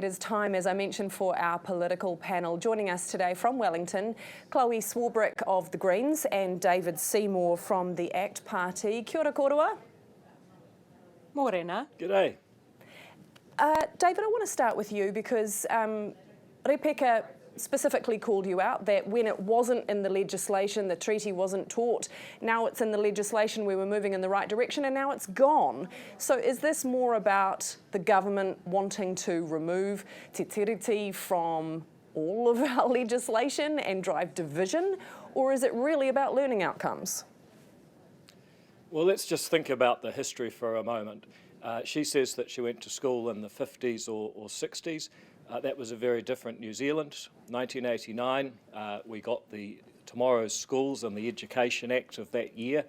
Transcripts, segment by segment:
It is time, as I mentioned, for our political panel. Joining us today from Wellington, Chloe Swarbrick of the Greens and David Seymour from the ACT Party. Kia ora korua. Morena. G'day. David, I want to start with you because Rebecca specifically called you out that when it wasn't in the legislation, the treaty wasn't taught, now it's in the legislation, we were moving in the right direction and now it's gone. So is this more about the government wanting to remove te tiriti from all of our legislation and drive division, or is it really about learning outcomes? Well, let's just think about the history for a moment. She says that she went to school in the 50s or 60s. That was a very different New Zealand. 1989, we got the Tomorrow's Schools and the Education Act of that year.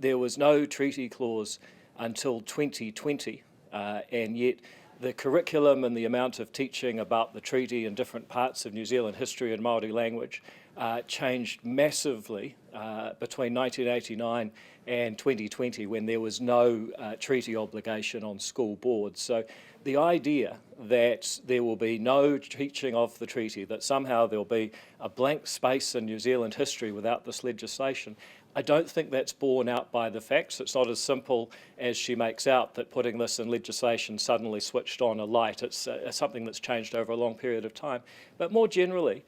There was no treaty clause until 2020, and yet the curriculum and the amount of teaching about the treaty in different parts of New Zealand history and Māori language changed massively between 1989 and 2020, when there was no treaty obligation on school boards. So the idea that there will be no teaching of the treaty, that somehow there'll be a blank space in New Zealand history without this legislation, I don't think that's borne out by the facts. It's not as simple as she makes out that putting this in legislation suddenly switched on a light. It's something that's changed over a long period of time. But more generally,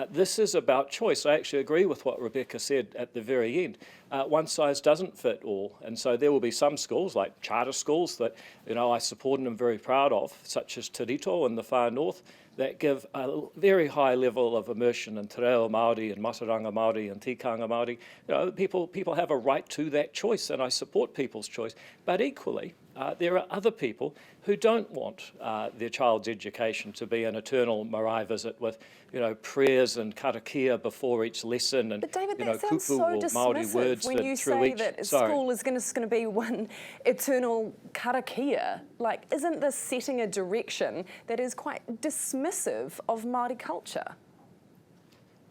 this is about choice. I actually agree with what Rebecca said at the very end. One size doesn't fit all, and so there will be some schools, like charter schools, that I support and am very proud of, such as Te Rito in the far north, that give a very high level of immersion in te reo Māori and Mataranga Māori and tikanga Māori. People have a right to that choice, and I support people's choice. But equally, there are other people who don't want their child's education to be an eternal marae visit with, prayers and karakia before each lesson, and but David, that kupu sounds so or Māori words when you through say each. that school is going to be one eternal karakia. Like, isn't this setting a direction that is quite dismissive of Māori culture?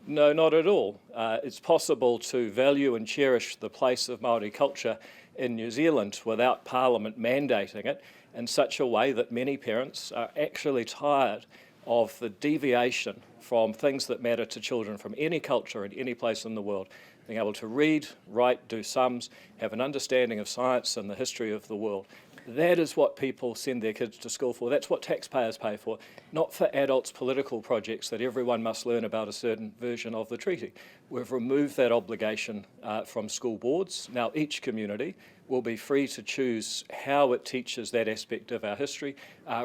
No, not at all. It's possible to value and cherish the place of Māori culture in New Zealand without Parliament mandating it in such a way that many parents are actually tired of the deviation from things that matter to children from any culture in any place in the world. Being able to read, write, do sums, have an understanding of science and the history of the world. That is what people send their kids to school for. That's what taxpayers pay for, not for adults' political projects that everyone must learn about a certain version of the treaty. We've removed that obligation from school boards. Now each community will be free to choose how it teaches that aspect of our history,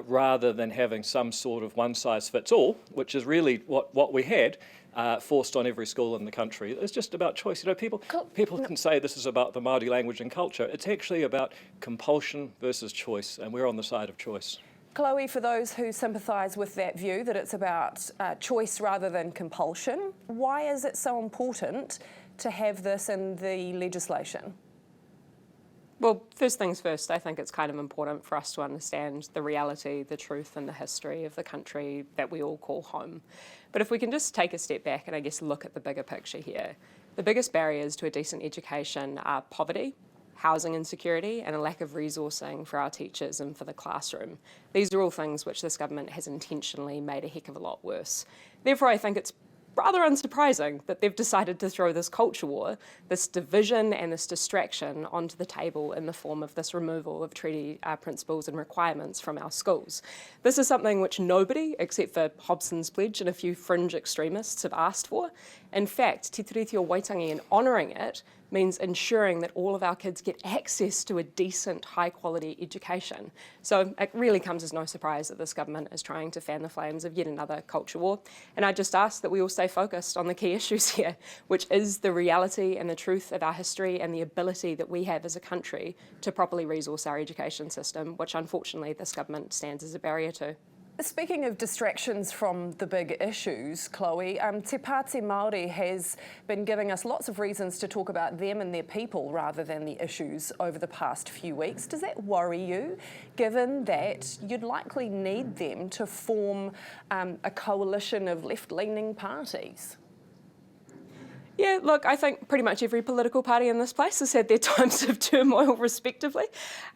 rather than having some sort of one-size-fits-all, which is really what we had, forced on every school in the country. It's just about choice. People can say this is about the Māori language and culture. It's actually about compulsion versus choice, and we're on the side of choice. Chloe, for those who sympathise with that view, that it's about choice rather than compulsion, why is it so important to have this in the legislation? Well, first things first, I think it's kind of important for us to understand the reality, the truth and the history of the country that we all call home. But if we can just take a step back and I guess look at the bigger picture here, the biggest barriers to a decent education are poverty, housing insecurity and a lack of resourcing for our teachers and for the classroom. These are all things which this government has intentionally made a heck of a lot worse. Therefore, I think it's rather unsurprising that they've decided to throw this culture war, this division and this distraction onto the table in the form of this removal of treaty principles and requirements from our schools. This is something which nobody, except for Hobson's Pledge and a few fringe extremists, have asked for. In fact, Te Tiriti o Waitangi, and honouring it, means ensuring that all of our kids get access to a decent, high-quality education. So it really comes as no surprise that this government is trying to fan the flames of yet another culture war. And I just ask that we all stay focused on the key issues here, which is the reality and the truth of our history and the ability that we have as a country to properly resource our education system, which unfortunately this government stands as a barrier to. Speaking of distractions from the big issues, Chloe, Te Pāti Māori has been giving us lots of reasons to talk about them and their people rather than the issues over the past few weeks. Does that worry you, given that you'd likely need them to form a coalition of left-leaning parties? Yeah, look, I think pretty much every political party in this place has had their times of turmoil respectively.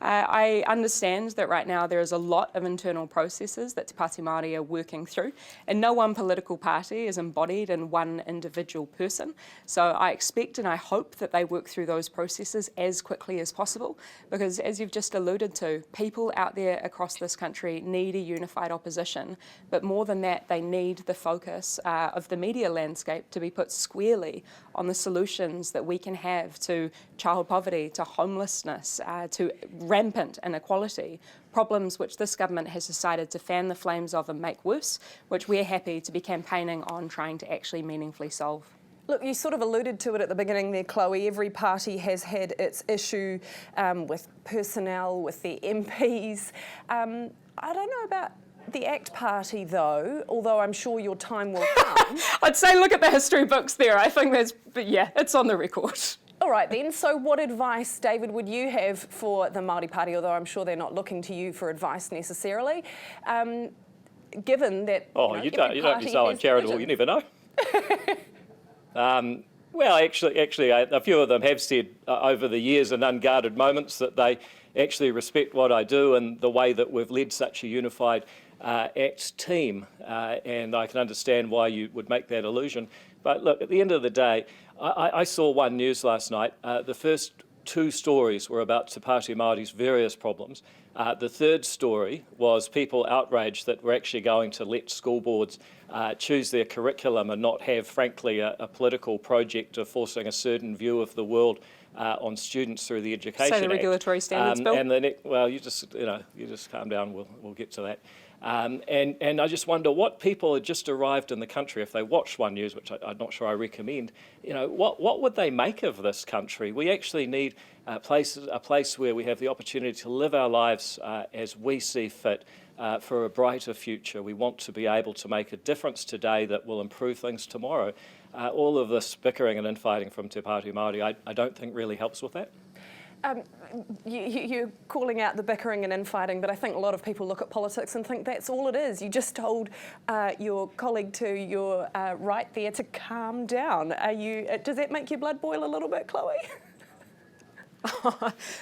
I understand that right now there is a lot of internal processes that Te Pāti Māori are working through, and no one political party is embodied in one individual person. So I expect and I hope that they work through those processes as quickly as possible, because as you've just alluded to, people out there across this country need a unified opposition, but more than that, they need the focus of the media landscape to be put squarely on the solutions that we can have to child poverty, to homelessness, to rampant inequality, problems which this government has decided to fan the flames of and make worse, which we're happy to be campaigning on trying to actually meaningfully solve. Look, you sort of alluded to it at the beginning there, Chloe. Every party has had its issue with personnel, with their MPs. I don't know about the ACT Party, though, although I'm sure your time will come. I'd say look at the history books there. I think but yeah, it's on the record. All right then, so what advice, David, would you have for the Māori Party, although I'm sure they're not looking to you for advice necessarily, given that... Oh, you don't be so uncharitable, you never know. Well, actually, a few of them have said over the years in unguarded moments that they actually respect what I do and the way that we've led such a unified ACT team, and I can understand why you would make that allusion. But look, at the end of the day, I saw One News last night. The first two stories were about Te Pāti Māori's various problems. The third story was people outraged that we're actually going to let school boards choose their curriculum and not have, frankly, a political project of forcing a certain view of the world on students through the Education Act. So the regulatory standards bill? And well, you just calm down. We'll get to that. And I just wonder what people had just arrived in the country, if they watch One News, which I'm not sure I recommend, what would they make of this country? We actually need a place where we have the opportunity to live our lives as we see fit for a brighter future. We want to be able to make a difference today that will improve things tomorrow. All of this bickering and infighting from Te Pāti Māori, I don't think really helps with that. You're calling out the bickering and infighting, but I think a lot of people look at politics and think that's all it is. You just told your colleague to your right there to calm down. Does that make your blood boil a little bit, Chloe?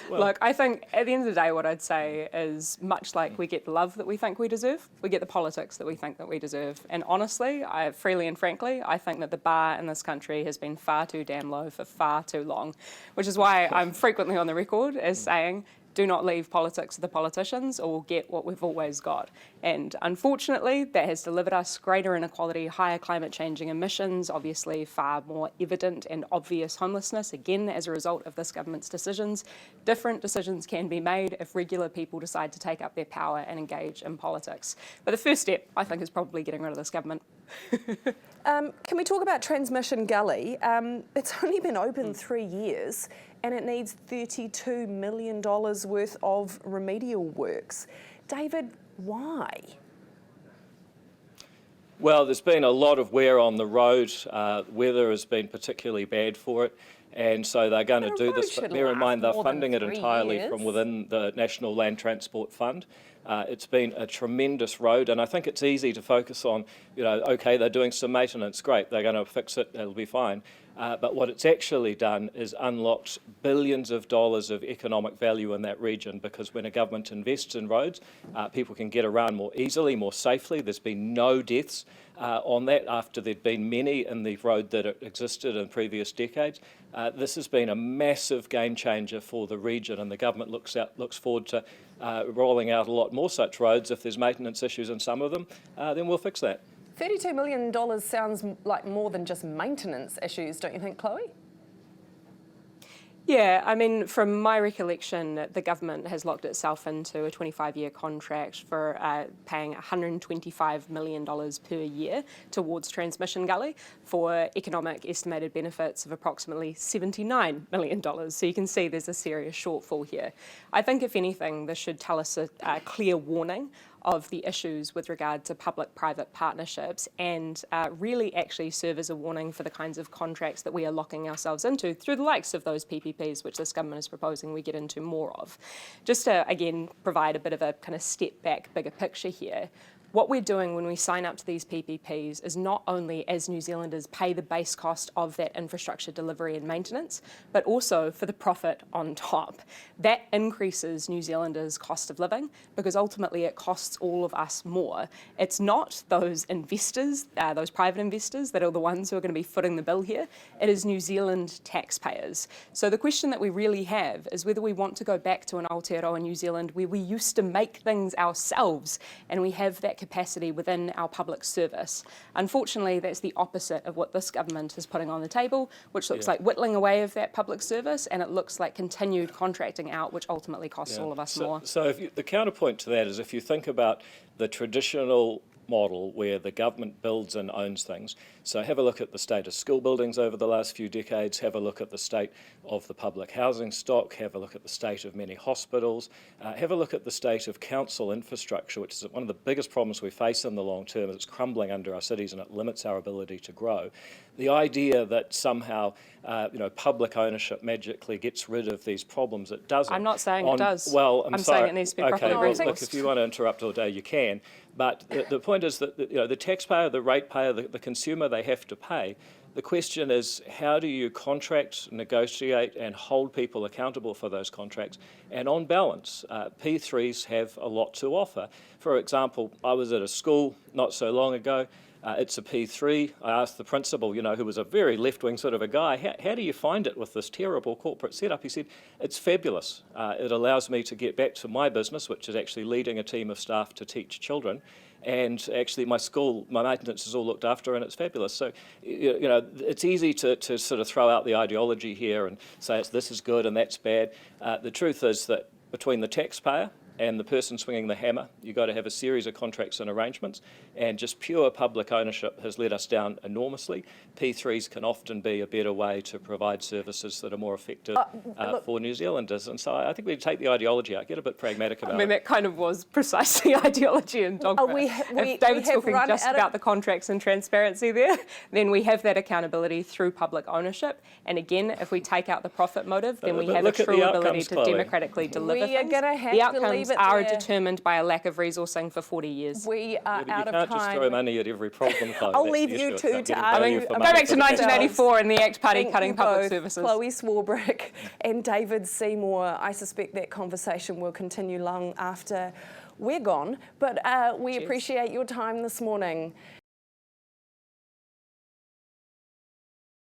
Look, I think at the end of the day what I'd say is much like we get the love that we think we deserve, we get the politics that we think that we deserve. And honestly, freely and frankly, I think that the bar in this country has been far too damn low for far too long, which is why I'm frequently on the record as saying, do not leave politics to the politicians or we'll get what we've always got. And unfortunately, that has delivered us greater inequality, higher climate changing emissions, obviously far more evident and obvious homelessness, again, as a result of this government's decisions. Different decisions can be made if regular people decide to take up their power and engage in politics. But the first step, I think, is probably getting rid of this government. Can we talk about Transmission Gully? It's only been open 3 years and it needs $32 million worth of remedial works. David, why? Well, there's been a lot of wear on the road. Weather has been particularly bad for it. And so they're going to do this, but bear in mind they're funding it entirely from within the National Land Transport Fund. It's been a tremendous road, and I think it's easy to focus on, okay, they're doing some maintenance, great, they're going to fix it, it'll be fine. But what it's actually done is unlocked billions of dollars of economic value in that region, because when a government invests in roads, people can get around more easily, more safely. There's been no deaths on that after there'd been many in the road that existed in previous decades. This has been a massive game changer for the region, and the government looks forward to rolling out a lot more such roads. If there's maintenance issues in some of them, then we'll fix that. $32 million sounds like more than just maintenance issues, don't you think, Chloe? Yeah, I mean, from my recollection, the government has locked itself into a 25-year contract for paying $125 million per year towards Transmission Gully for economic estimated benefits of approximately $79 million. So you can see there's a serious shortfall here. I think, if anything, this should tell us a clear warning of the issues with regard to public-private partnerships, and really actually serve as a warning for the kinds of contracts that we are locking ourselves into through the likes of those PPPs, which this government is proposing we get into more of. Just to, again, provide a bit of a kind of step back, bigger picture here, What we're doing when we sign up to these PPPs is not only, as New Zealanders, pay the base cost of that infrastructure delivery and maintenance, but also for the profit on top. That increases New Zealanders' cost of living because ultimately it costs all of us more. It's not those investors, those private investors, that are the ones who are going to be footing the bill here. It is New Zealand taxpayers. So the question that we really have is whether we want to go back to an Aotearoa New Zealand where we used to make things ourselves and we have that capacity within our public service. Unfortunately, that's the opposite of what this government is putting on the table, which looks like whittling away of that public service, and it looks like continued contracting out, which ultimately costs all of us more. So the counterpoint to that is if you think about the traditional model where the government builds and owns things. So have a look at the state of school buildings over the last few decades, have a look at the state of the public housing stock, have a look at the state of many hospitals, have a look at the state of council infrastructure, which is one of the biggest problems we face in the long term. It's crumbling under our cities and it limits our ability to grow. The idea that somehow public ownership magically gets rid of these problems, it doesn't. I'm not saying it does. Well, I'm sorry. saying it needs to be properly well, look, if you want to interrupt all day, you can. But the point is that the taxpayer, the ratepayer, the consumer, they have to pay. The question is, how do you contract, negotiate, and hold people accountable for those contracts? And on balance, P3s have a lot to offer. For example, I was at a school not so long ago. It's a P3. I asked the principal, who was a very left-wing sort of a guy, how do you find it with this terrible corporate setup? He said, it's fabulous. It allows me to get back to my business, which is actually leading a team of staff to teach children. And actually my maintenance is all looked after, and it's fabulous. So, it's easy to sort of throw out the ideology here and say this is good and that's bad. The truth is that between the taxpayer and the person swinging the hammer, you've got to have a series of contracts and arrangements, and just pure public ownership has let us down enormously. P3s can often be a better way to provide services that are more effective for New Zealanders, and so I think we take the ideology out, get a bit pragmatic about it. I mean, that kind of was precisely ideology and dogma. If David's talking just about the contracts and transparency there, then we have that accountability through public ownership, and again, if we take out the profit motive, then we have a true ability to democratically deliver things. We are going to have the outcomes are there. Determined by a lack of resourcing for 40 years. We are out of time. You can't just throw money at every problem, Chloe. I'll leave you two to argue. I'll go back to 1984 and the ACT Party cutting public services. Chloe Swarbrick and David Seymour. I suspect that conversation will continue long after we're gone, but we appreciate your time this morning.